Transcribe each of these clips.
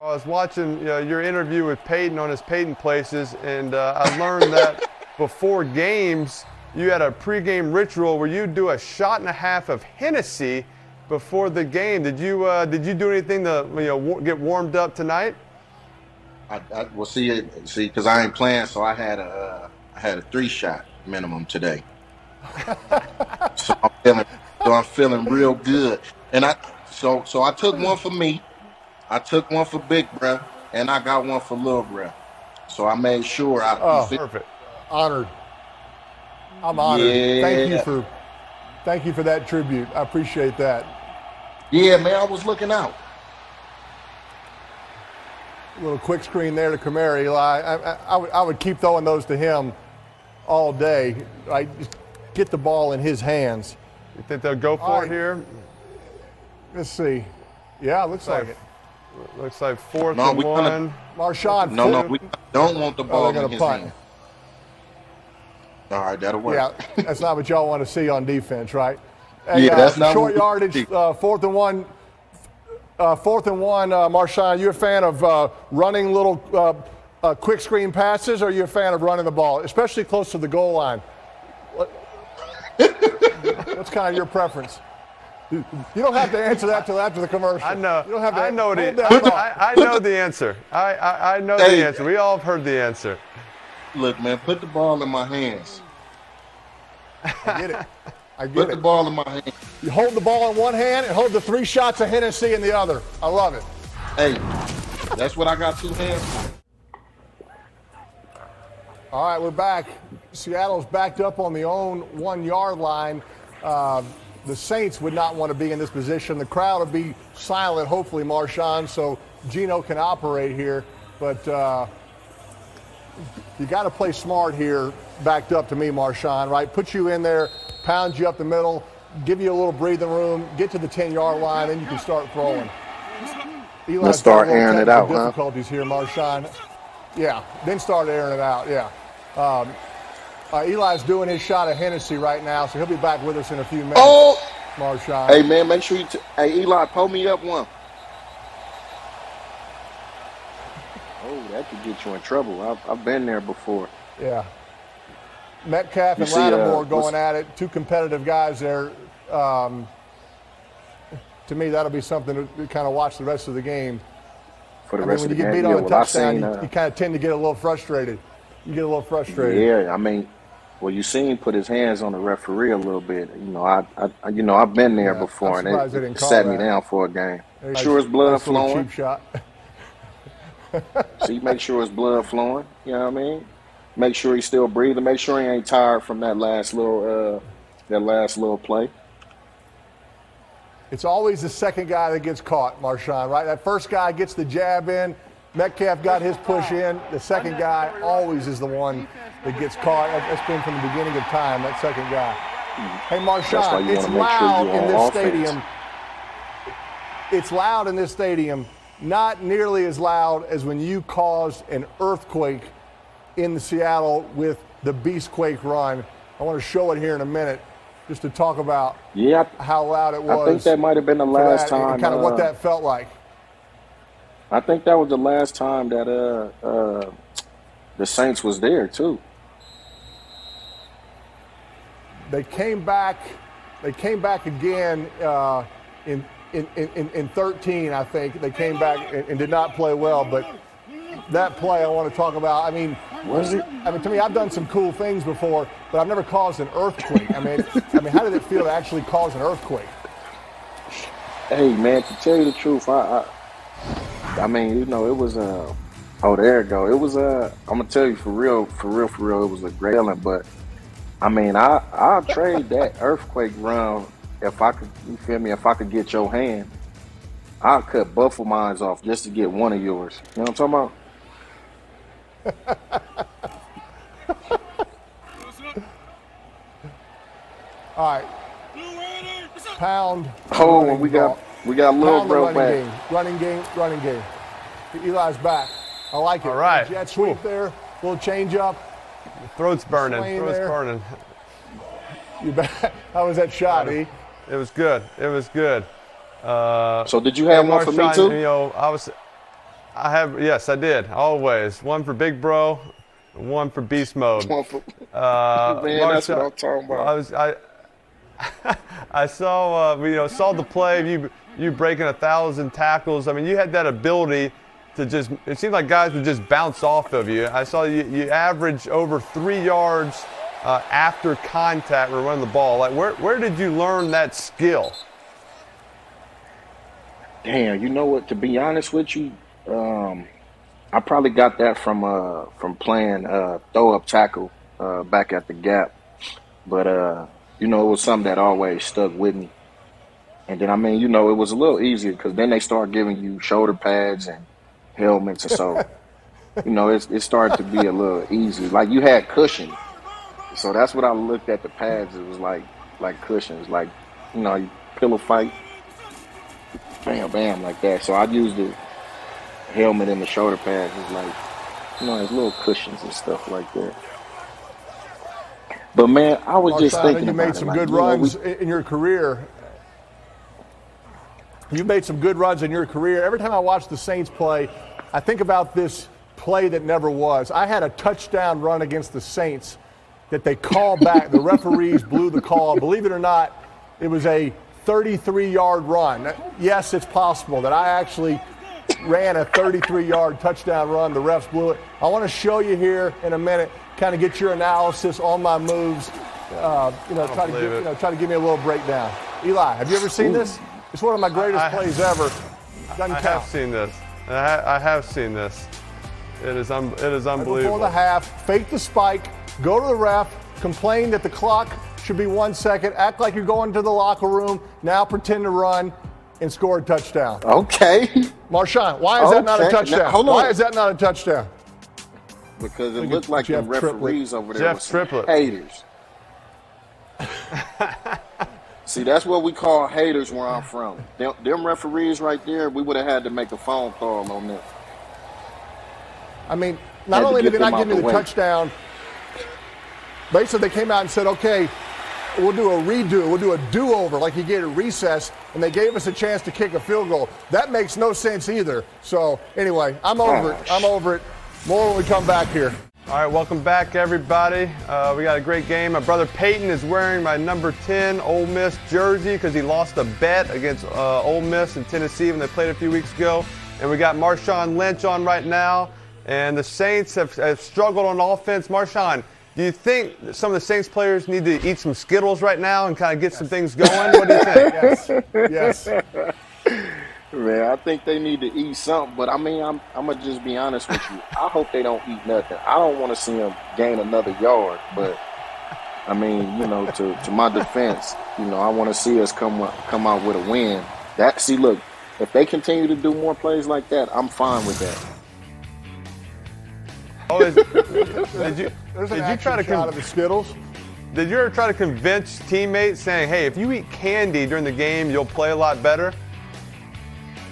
I was watching your interview with Peyton on his Peyton Places, and I learned that before games, you had a pregame ritual where you do a shot and a half of Hennessy before the game. Did you do anything to get warmed up tonight? Well, see, because I ain't playing, so I had a 3-shot minimum today. so I'm feeling real good, and so I took one for me. I took one for Big Bruh, and I got one for Little Bruh. So I made sure perfect. Honored. I'm honored. Yeah. Thank you for that tribute. I appreciate that. Yeah, man, I was looking out. A little quick screen there to Kamara, Eli. I would keep throwing those to him all day. Right? Just get the ball in his hands. You think they'll go for it here? Let's see. Yeah, looks like it. Looks like 4th and 1. Marshawn. No, we don't want the ball in his punt. hand. All right, that'll work. Yeah, that's not what y'all want to see on defense, right? Hey, yeah, that's not short yardage. 4th and 1. 4th and 1. Marshawn, you a fan of running little quick screen passes, or are you a fan of running the ball, especially close to the goal line? What's kind of your preference? You don't have to answer that till after the commercial. I know. You don't have to. I know the answer. I know the answer. We all have heard the answer. Look, man, put the ball in my hands. I get it. Put the ball in my hands. You hold the ball in one hand and hold the 3 shots of Hennessy in the other. I love it. Hey, that's what I got 2 hands for. All right, we're back. Seattle's backed up on the own 1-yard line. The Saints would not want to be in this position. The crowd would be silent, hopefully, Marshawn, so Geno can operate here. But you got to play smart here, backed up to me, Marshawn, right? Put you in there, pound you up the middle, give you a little breathing room, get to the 10-yard line, then you can start throwing. Let's start airing it out, difficulties here, Marshawn. Yeah, then start airing it out, yeah. Eli's doing his shot of Hennessy right now, so he'll be back with us in a few minutes. Oh, Marshawn. Hey, man, make sure hey, Eli, pull me up one. Oh, that could get you in trouble. I've been there before. Yeah. Metcalf and Lattimore going at it. 2 competitive guys there. To me, that'll be something to kind of watch the rest of the game. For the rest of the game, when you get beat on a touchdown, you kind of tend to get a little frustrated. You get a little frustrated. Yeah, I mean, well, you seen him put his hands on the referee a little bit. I've been there before, and it sat me down for a game. Make sure his blood flowing. Cheap shot. See, make sure his blood flowing. You know what I mean? Make sure he's still breathing. Make sure he ain't tired from that last little play. It's always the second guy that gets caught, Marshawn, right? That first guy gets the jab in. Metcalf got his push in. The second guy always is the one that gets caught. That's been from the beginning of time, that second guy. Hey, Marshawn, it's loud in this stadium. It's loud in this stadium, not nearly as loud as when you caused an earthquake in the Seattle with the Beast Quake run. I want to show it here in a minute just to talk about how loud it was. I think that might have been the last time. And kind of what that felt like. I think that was the last time that the Saints was there too. They came back again in 13, I think. They came back and did not play well, but that play I want to talk about. I mean, to me, I've done some cool things before, but I've never caused an earthquake. I mean, how did it feel to actually cause an earthquake? Hey, man, to tell you the truth, I mean, it was oh, there it go. It was I'm gonna tell you for real, it was a great feeling. But I mean, I'll trade that earthquake run if I could. You feel me? If I could get your hand, I'll cut both of mine off just to get one of yours. You know what I'm talking about? All right. Pound. Oh, we got a little bro back. Running game. Eli's back. I like it. All right. Jet sweep there. Little change up. Throat's burning. You bet. How was that shot, E? It was good. So did you have one for me too? I have, yes, I did. Always. One for Big Bro, and one for Beast Mode. Man, that's what I'm talking about. I saw, saw the play of you breaking 1,000 tackles. I mean, you had that ability to just, it seemed like guys would just bounce off of you. I saw you average over 3 yards after contact when running the ball. Like, where did you learn that skill? Damn, you know what? To be honest with you, I probably got that from playing throw up tackle back at the Gap, but it was something that always stuck with me. And then it was a little easier because then they start giving you shoulder pads and helmets, and so it started to be a little easy. Like you had cushion, so that's what I looked at the pads. It was like cushions, like you pillow fight, bam, bam, like that. So I used the helmet and the shoulder pads as like, as little cushions and stuff like that. But man, I was just thinking you made some good runs in your career. You made some good runs in your career. Every time I watch the Saints play, I think about this play that never was. I had a touchdown run against the Saints that they called back. The referees blew the call. Believe it or not, it was a 33-yard run. Yes, it's possible that I actually ran a 33-yard touchdown run. The refs blew it. I want to show you here in a minute, kind of get your analysis on my moves. Try to give me a little breakdown. Eli, have you ever seen this? It's one of my greatest plays ever. I have seen this. I have seen this. It is unbelievable. Before the half, fake the spike, go to the ref, complain that the clock should be 1 second, act like you're going to the locker room, now pretend to run, and score a touchdown. Okay. Marshawn, why is that not a touchdown? Now, hold on. Why is that not a touchdown? Because it looked like the referees over there were some haters. See, that's what we call haters where I'm from. Them referees right there, we would have had to make a phone call on them. I mean, not only did they not give me the touchdown, basically they came out and said, okay, we'll do a redo. We'll do a do-over like you get at recess, and they gave us a chance to kick a field goal. That makes no sense either. So, anyway, I'm over it. I'm over it. More when we come back here. All right, welcome back, everybody. We got a great game. My brother Peyton is wearing my number 10 Ole Miss jersey because he lost a bet against Ole Miss in Tennessee when they played a few weeks ago. And we got Marshawn Lynch on right now. And the Saints have struggled on offense. Marshawn, do you think some of the Saints players need to eat some Skittles right now and kind of get some things going? What do you think? Yes. Man, I think they need to eat something, but I'm going to just be honest with you. I hope they don't eat nothing. I don't want to see them gain another yard, but to my defense, I want to see us come out with a win. Look, if they continue to do more plays like that, I'm fine with that. Oh, did you try to out of the Skittles? Did you ever try to convince teammates saying, hey, if you eat candy during the game, you'll play a lot better?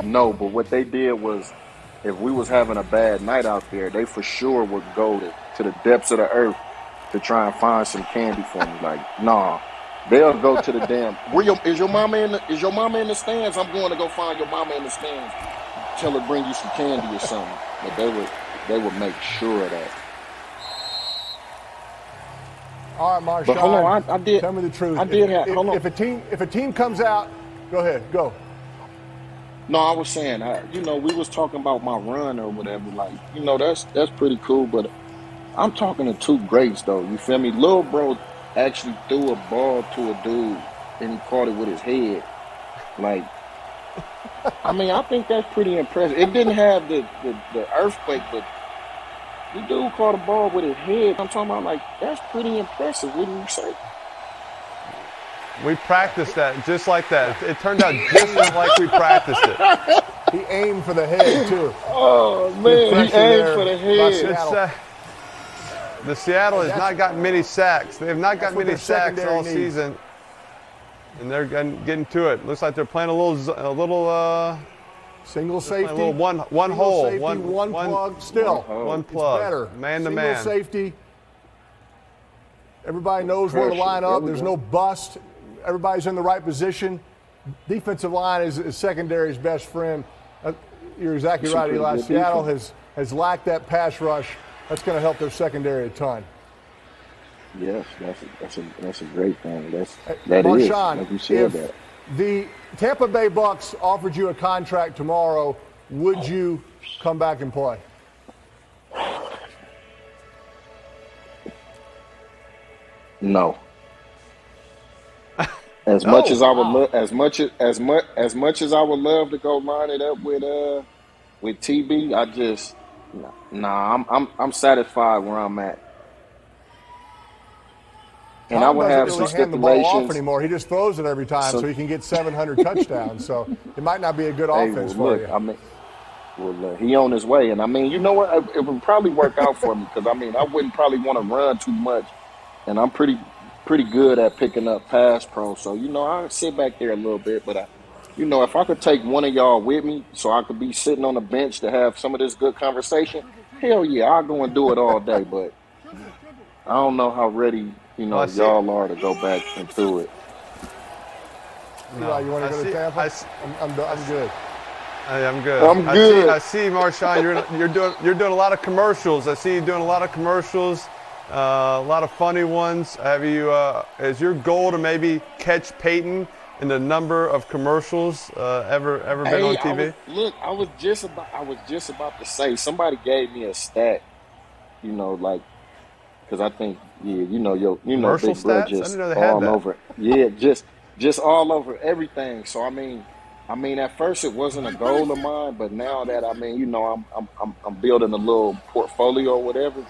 No, but what they did was, if we was having a bad night out there, they for sure would go to the depths of the earth to try and find some candy for me. Like, nah, they'll go to the damn. Is your mama in the stands? I'm going to go find your mama in the stands. Tell her bring you some candy or something. But they would make sure of that. All right, Marshawn. But hold on, I did. Tell me the truth. Hold on. If a team comes out, go ahead, go. No, I was saying, we was talking about my run or whatever. Like, that's pretty cool. But I'm talking to two greats, though. You feel me? Lil Bro actually threw a ball to a dude and he caught it with his head. Like, I think that's pretty impressive. It didn't have the earthquake, but the dude caught a ball with his head. I'm talking about, like, that's pretty impressive. Wouldn't you say? We practiced that just like that. It turned out just like we practiced it. He aimed for the head, too. Oh, man, he aimed for the head. The Seattle has not gotten many sacks. They have not gotten many sacks all season. And they're getting to it. Looks like they're playing a little single safety. A little one hole. Safety, one plug. Still. One plug. It's better. Man to man. Single safety. Everybody knows where to line up. There's no bust. Everybody's in the right position. Defensive line is secondary's best friend. you're exactly Some right, pretty Eli. good Seattle defense. has lacked that pass rush. That's going to help their secondary a ton. Yes, that's a great thing. That is, Marshawn, like you said if that. the Tampa Bay Bucks offered you a contract tomorrow, would you come back and play? No. As much as I would as much as I would love to go line it up with TB, I just I'm satisfied where I'm at. And I Tom would doesn't have really some hand the ball off stipulations. anymore. He just throws it every time, so he can get 700 touchdowns. So it might not be a good offense for you. I mean, he on his way, and I mean, you know what? It would probably work out for me because I mean, I wouldn't probably want to run too much, and I'm pretty good at picking up pass pro. So you know, I sit back there a little bit, but if I could take one of y'all with me, so I could be sitting on the bench to have some of this good conversation, hell yeah, I'll go and do it all day. But I don't know how ready y'all are to go back into it. No, you want to go to Tampa? I'm good. I'm good. I'm good. I see, Marshawn. You're doing a lot of commercials. I see you doing a lot of commercials, a lot of funny ones. Have you? Is your goal to maybe catch Peyton in the number of commercials ever been on TV? I was just about to say, somebody gave me a stat. Because I think Commercial Big Bro stats? I just didn't know they had all that. over. Yeah, just all over everything. So I mean, at first it wasn't a goal of mine, but now that I'm building a little portfolio or whatever.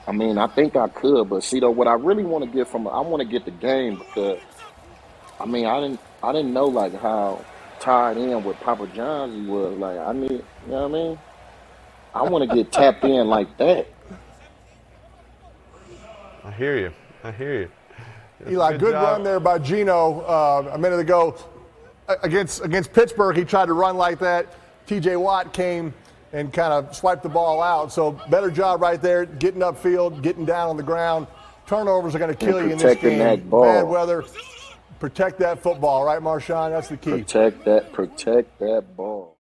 I mean, I think I could, but see though, what I really want to get I want to get the game because I mean, I didn't know like how tied in with Papa John's he was. Like I mean, you know what I mean? I want to get tapped in like that. I hear you. Eli, good run there by Geno a minute ago. Against Pittsburgh, he tried to run like that. T.J. Watt came and kind of swiped the ball out. So better job right there, getting upfield, getting down on the ground. Turnovers are going to kill you in this game. That ball. Bad weather. Protect that football, right, Marshawn? That's the key. Protect that ball.